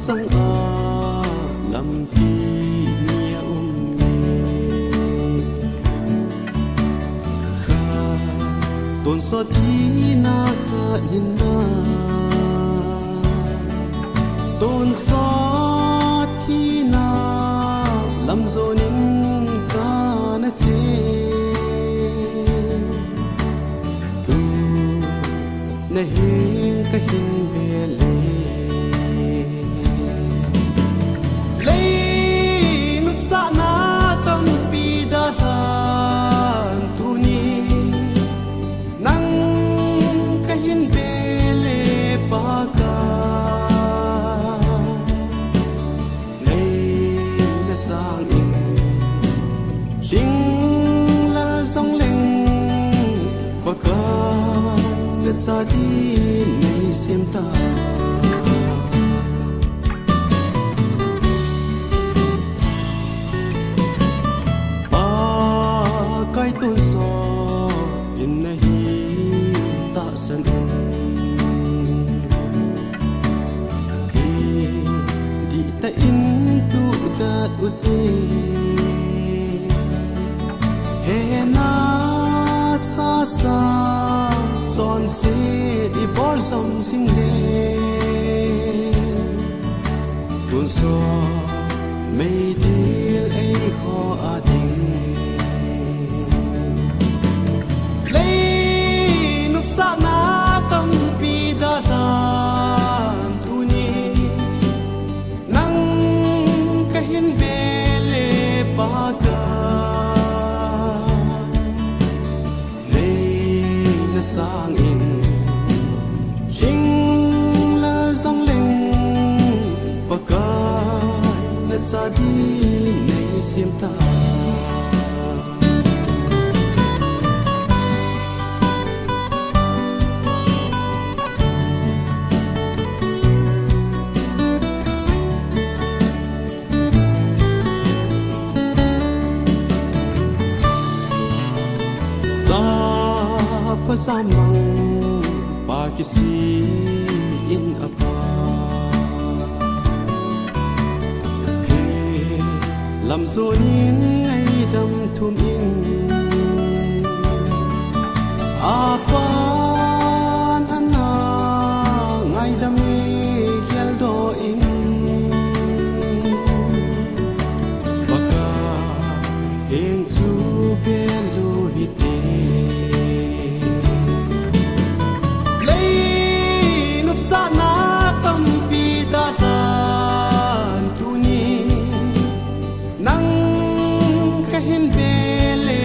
sang a lam pi nia kha ton so thi na kha hin na ton so thi na lam zo nin ka na che tu na hin ka hin be le le nup sa na tam pi da han tu ni nang ka hin be le pa ka le na sang in ling la song leng pa ka na sa di nei sim ta kai tu so in na hi ta san di ta in tu da u te he na sa sa son se di bor som sing le tu so mei dil ai ho a ding sa na tam pi da ran tu ni nang ka hin be le pa ka le na sang in ling la song leng pa ka na sa di nei sim ta pasamang pakisi in apa he lam zo nin ngai dam thum in apa ana ngai dam me gel do in baka heng chu belu hite sa na tam pi da ran tu ni nang ka hin be le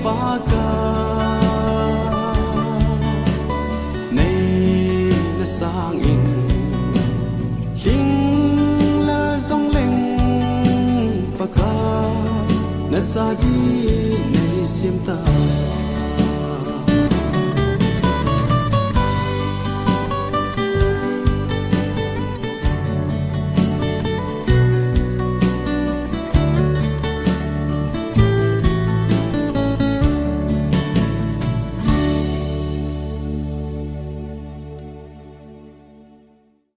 pa ka nei na sang in ling la song leng pa ka na sa gi nei sim ta